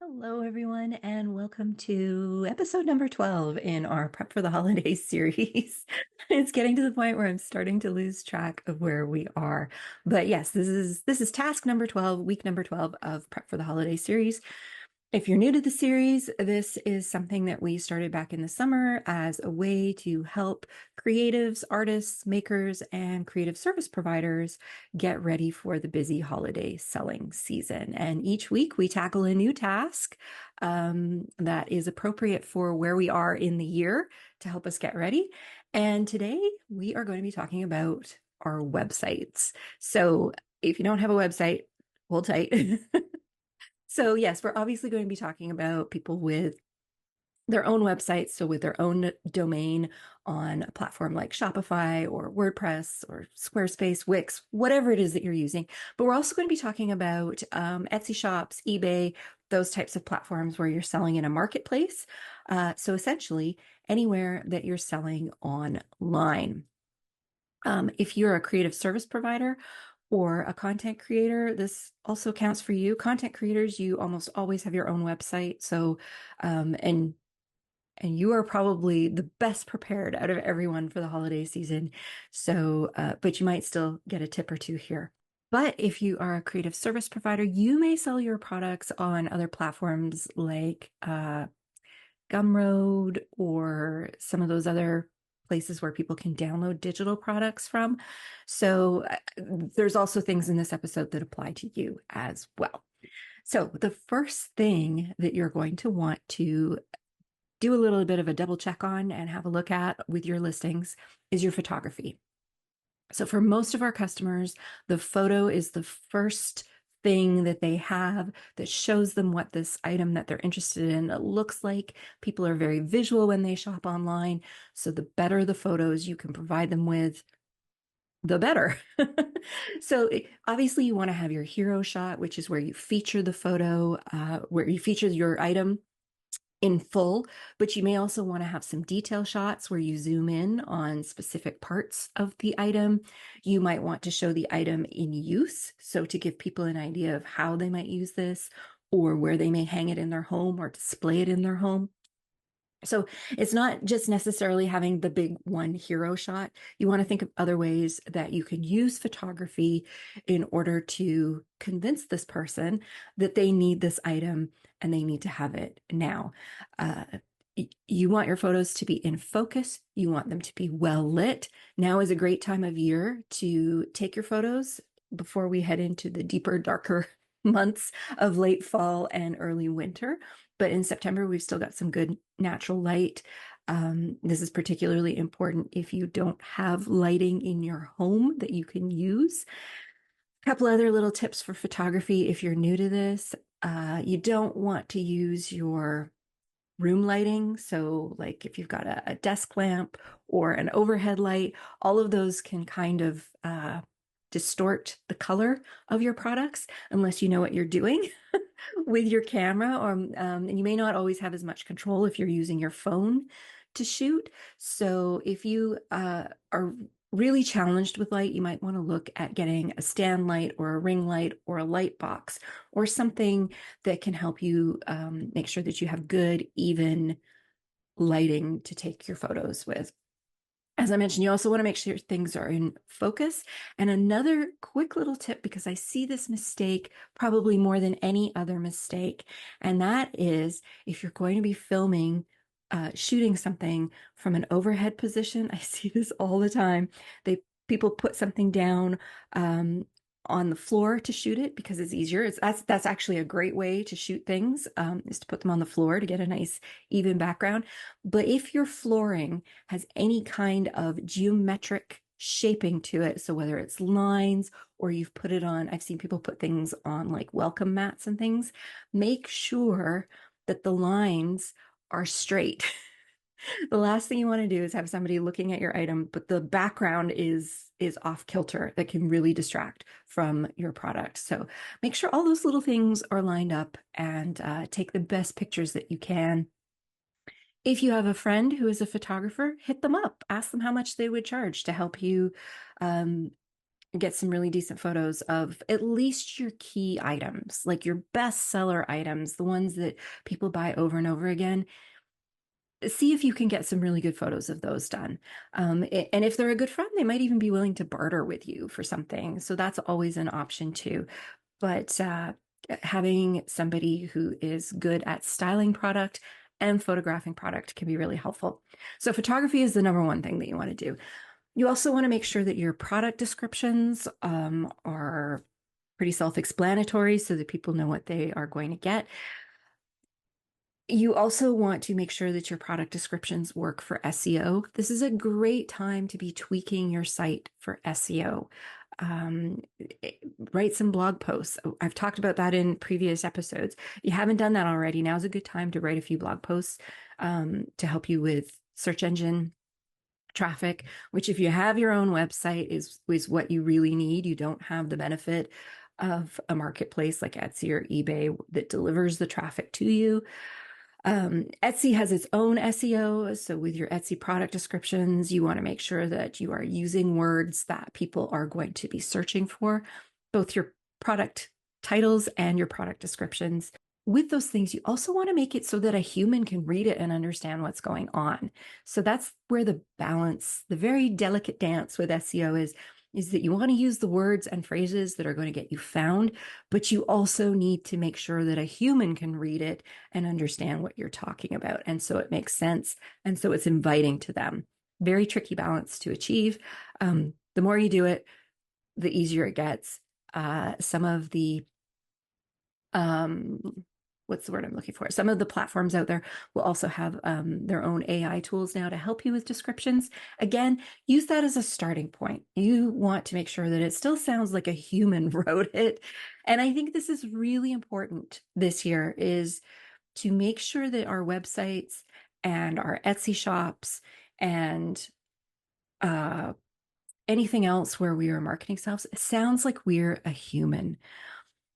Hello, everyone, and welcome to episode number 12 in our Prep for the Holidays series. It's getting to the point where I'm starting to lose track of where we are. But yes, this is task number 12, week number 12 of Prep for the Holidays series. If you're new to the series, this is something that we started back in the summer as a way to help creatives, artists, makers, and creative service providers get ready for the busy holiday selling season. And each week we tackle a new task that is appropriate for where we are in the year to help us get ready. And today we are going to be talking about our websites. So if you don't have a website, hold tight. So, yes, we're obviously going to be talking about people with their own websites, so with their own domain on a platform like Shopify or WordPress or Squarespace, Wix, whatever it is that you're using. But we're also going to be talking about Etsy shops, eBay, those types of platforms where you're selling in a marketplace. So essentially, anywhere that you're selling online. If you're a creative service provider or a content creator, this also counts for you. Content creators, you almost always have your own website. So, and you are probably the best prepared out of everyone for the holiday season. So, but you might still get a tip or two here. But if you are a creative service provider, you may sell your products on other platforms like Gumroad or some of those other places where people can download digital products from. So there's also things in this episode that apply to you as well. So the first thing that you're going to want to do a little bit of a double check on and have a look at with your listings is your photography. So for most of our customers, the photo is the first thing that they have that shows them what this item that they're interested in looks like. People are very visual when they shop online. So the better the photos you can provide them with, the better. So obviously you want to have your hero shot, which is where you feature the photo, where you feature your item in full, but you may also want to have some detail shots where you zoom in on specific parts of the item. You might want to show the item in use, so to give people an idea of how they might use this or where they may hang it in their home or display it in their home. So it's not just necessarily having the big one hero shot. You want to think of other ways that you can use photography in order to convince this person that they need this item and they need to have it now. Uh, you want your photos to be in focus. You want them to be well lit. Now is a great time of year to take your photos before we head into the deeper, darker months of late fall and early winter. But in September, we've still got some good natural light. This is particularly important if you don't have lighting in your home that you can use. A couple other little tips for photography if you're new to this. You don't want to use your room lighting. So like if you've got a desk lamp or an overhead light, all of those can kind of distort the color of your products unless you know what you're doing with your camera, or and you may not always have as much control if you're using your phone to shoot. So if you are really challenged with light, you might want to look at getting a stand light or a ring light or a light box or something that can help you make sure that you have good, even lighting to take your photos with. As I mentioned, you also want to make sure things are in focus. And another quick little tip, because I see this mistake probably more than any other mistake, and that is if you're going to be filming, shooting something from an overhead position, I see this all the time. People put something down on the floor to shoot it because it's easier. That's actually a great way to shoot things, is to put them on the floor to get a nice even background. But if your flooring has any kind of geometric shaping to it, so whether it's lines or you've put it on, I've seen people put things on like welcome mats and things, make sure that the lines are straight. The last thing you want to do is have somebody looking at your item, but the background is off kilter that can really distract from your product. So make sure all those little things are lined up and take the best pictures that you can. If you have a friend who is a photographer, hit them up. Ask them how much they would charge to help you get some really decent photos of at least your key items, like your bestseller items, the ones that people buy over and over again. See if you can get some really good photos of those done. And if they're a good friend, they might even be willing to barter with you for something. So that's always an option too. But having somebody who is good at styling product and photographing product can be really helpful. So photography is the number one thing that you want to do. You also want to make sure that your product descriptions are pretty self-explanatory so that people know what they are going to get. You also want to make sure that your product descriptions work for SEO. This is a great time to be tweaking your site for SEO. Um, Write some blog posts. I've talked about that in previous episodes. If you haven't done that already, now's a good time to write a few blog posts to help you with search engine traffic, which if you have your own website is what you really need. You don't have the benefit of a marketplace like Etsy or eBay that delivers the traffic to you. Etsy has its own SEO. So with your Etsy product descriptions, you want to make sure that you are using words that people are going to be searching for, both your product titles and your product descriptions. With those things, you also want to make it so that a human can read it and understand what's going on. So that's where the balance, the very delicate dance with SEO is that you want to use the words and phrases that are going to get you found, but you also need to make sure that a human can read it and understand what you're talking about. And so it makes sense. And so it's inviting to them. Very tricky balance to achieve. The more you do it, the easier it gets. Some of the what's the word I'm looking for? Some of the platforms out there will also have their own AI tools now to help you with descriptions. Again, use that as a starting point. You want to make sure that it still sounds like a human wrote it. And I think this is really important this year is to make sure that our websites and our Etsy shops and anything else where we are marketing ourselves, it sounds like we're a human.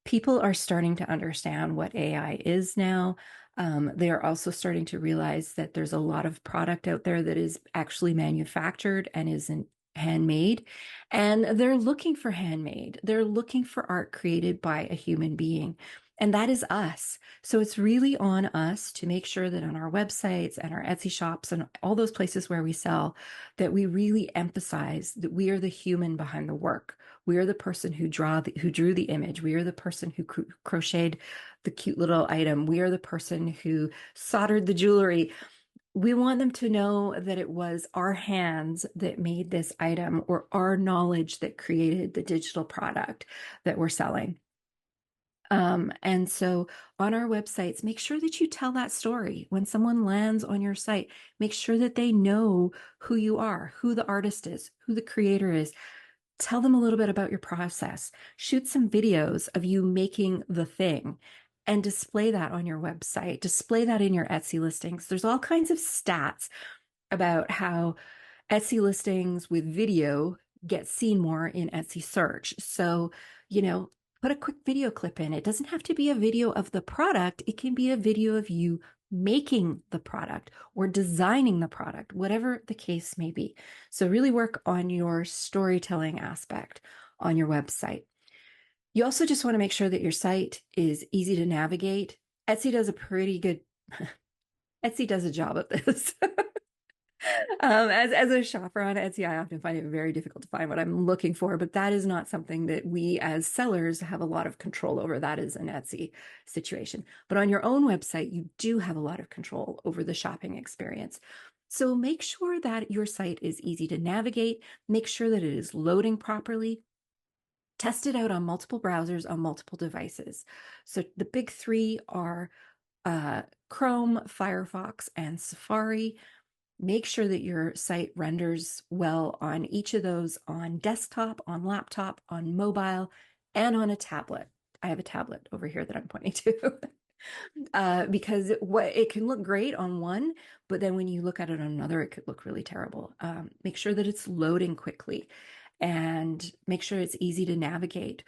People are starting to understand what AI is now. They are also starting to realize that there's a lot of product out there that is actually manufactured and isn't handmade. And they're looking for handmade. They're looking for art created by a human being. And that is us. So it's really on us to make sure that on our websites and our Etsy shops and all those places where we sell, that we really emphasize that we are the human behind the work. We are the person who drew the image. We are the person who crocheted the cute little item. We are the person who soldered the jewelry. We want them to know that it was our hands that made this item or our knowledge that created the digital product that we're selling. And so on our websites, make sure that you tell that story. When someone lands on your site, make sure that they know who you are, who the artist is, who the creator is. Tell them a little bit about your process. Shoot some videos of you making the thing and display that on your website. Display that in your Etsy listings. There's all kinds of stats about how Etsy listings with video get seen more in Etsy search. So, put a quick video clip in. It doesn't have to be a video of the product. It can be a video of you making the product or designing the product, whatever the case may be. So really work on your storytelling aspect on your website. You also just want to make sure that your site is easy to navigate. Etsy does a job at this. As a shopper on Etsy, I often find it very difficult to find what I'm looking for, but that is not something that we as sellers have a lot of control over. That is an Etsy situation. But on your own website, you do have a lot of control over the shopping experience. So make sure that your site is easy to navigate. Make sure that it is loading properly. Test it out on multiple browsers on multiple devices. So the big three are Chrome, Firefox, and Safari. Make sure that your site renders well on each of those on desktop, on laptop, on mobile, and on a tablet. I have a tablet over here that I'm pointing to because it can look great on one, but then when you look at it on another, it could look really terrible. Make sure that it's loading quickly and make sure it's easy to navigate.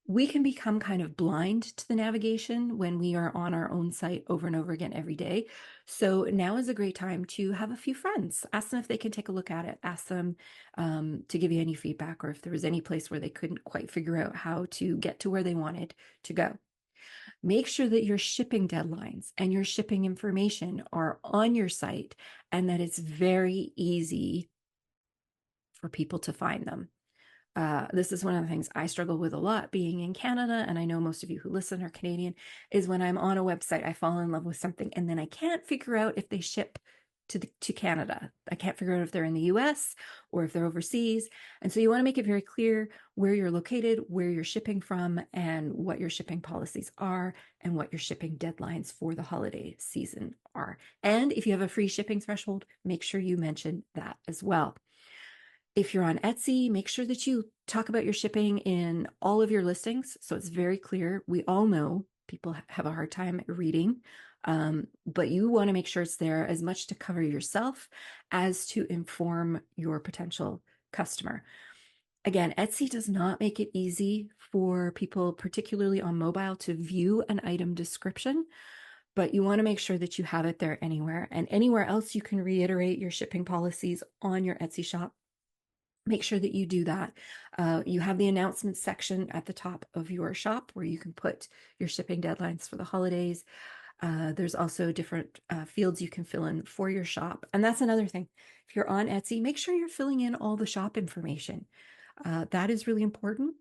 we can become kind of blind to the navigation when we are on our own site over and over again every day. So now is a great time to have a few friends. Ask them if they can take a look at it. Ask them to give you any feedback, or if there was any place where they couldn't quite figure out how to get to where they wanted to go. Make sure that your shipping deadlines and your shipping information are on your site, and that it's very easy for people to find them. This is one of the things I struggle with a lot being in Canada, and I know most of you who listen are Canadian, is when I'm on a website, I fall in love with something and then I can't figure out if they ship to Canada. I can't figure out if they're in the US or if they're overseas. And so you want to make it very clear where you're located, where you're shipping from, and what your shipping policies are, and what your shipping deadlines for the holiday season are. And if you have a free shipping threshold, make sure you mention that as well. If you're on Etsy, make sure that you talk about your shipping in all of your listings, so it's very clear. We all know people have a hard time reading, but you want to make sure it's there as much to cover yourself as to inform your potential customer. Again, Etsy does not make it easy for people, particularly on mobile, to view an item description, but you want to make sure that you have it there anywhere. And anywhere else you can reiterate your shipping policies on your Etsy shop, make sure that you do that. You have the announcements section at the top of your shop where you can put your shipping deadlines for the holidays. There's also different fields you can fill in for your shop. And that's another thing. If you're on Etsy, make sure you're filling in all the shop information. That is really important.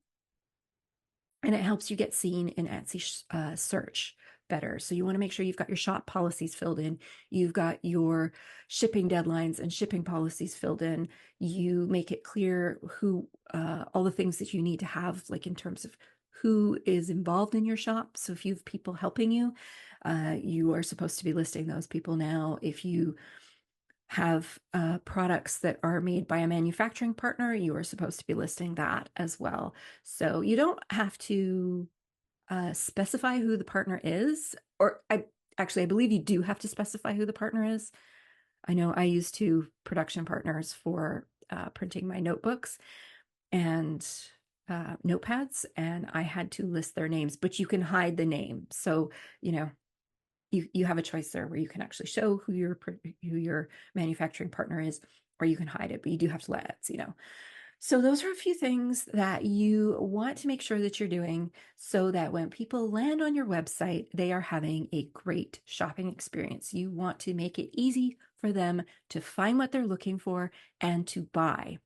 And it helps you get seen in Etsy search better. So you want to make sure you've got your shop policies filled in. You've got your shipping deadlines and shipping policies filled in. You make it clear who, all the things that you need to have, like in terms of who is involved in your shop. So if you have people helping you, you are supposed to be listing those people now. If you have products that are made by a manufacturing partner, you are supposed to be listing that as well. So you don't have to specify who the partner is, or I believe you do have to specify who the partner is. I know I used two production partners for printing my notebooks and notepads, and I had to list their names, but you can hide the name. So, you know, you have a choice there where you can actually show who your manufacturing partner is, or you can hide it, but you do have to let Etsy know. So those are a few things that you want to make sure that you're doing so that when people land on your website, they are having a great shopping experience. You want to make it easy for them to find what they're looking for and to buy.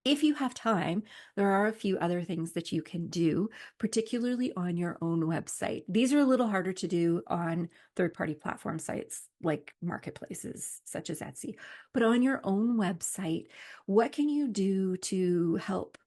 If you have time, there are a few other things that you can do, particularly on your own website. These are a little harder to do on third-party platform sites like marketplaces such as Etsy. But on your own website, what can you do to help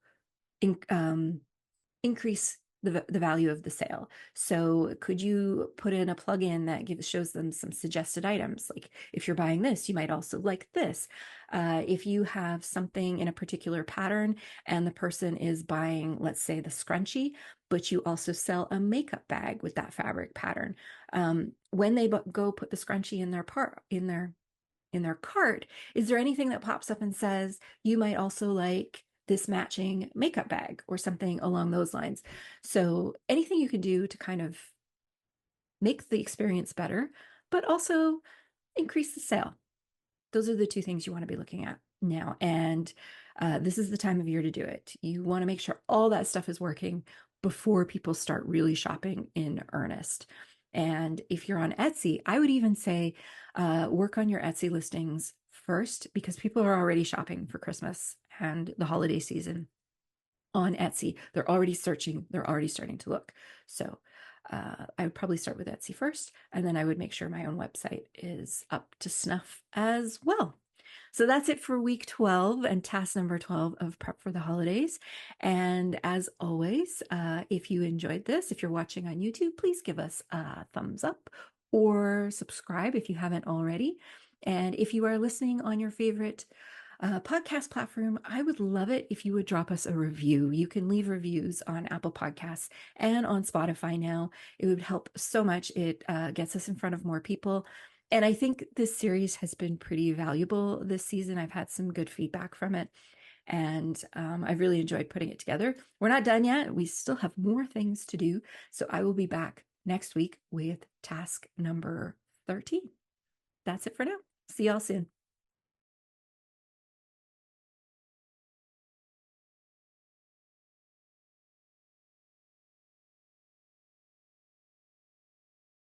increase the value of the sale? So could you put in a plugin that shows them some suggested items? Like if you're buying this, you might also like this. If you have something in a particular pattern and the person is buying, let's say, the scrunchie, but you also sell a makeup bag with that fabric pattern, when they go put the scrunchie in their cart, is there anything that pops up and says you might also like this matching makeup bag or something along those lines? So anything you can do to kind of make the experience better, but also increase the sale. Those are the two things you want to be looking at now. And this is the time of year to do it. You want to make sure all that stuff is working before people start really shopping in earnest. And if you're on Etsy, I would even say work on your Etsy listings first, because people are already shopping for Christmas and the holiday season on Etsy. They're already searching, they're already starting to look. So I would probably start with Etsy first, and then I would make sure my own website is up to snuff as well. So that's it for week 12 and task number 12 of Prep for the Holidays. And as always, if you enjoyed this, if you're watching on YouTube, please give us a thumbs up or subscribe if you haven't already. And if you are listening on your favorite podcast platform, I would love it if you would drop us a review. You can leave reviews on Apple Podcasts and on Spotify now. It would help so much. It gets us in front of more people. And I think this series has been pretty valuable this season. I've had some good feedback from it. And I've really enjoyed putting it together. We're not done yet. We still have more things to do. So I will be back next week with task number 13. That's it for now. See y'all soon.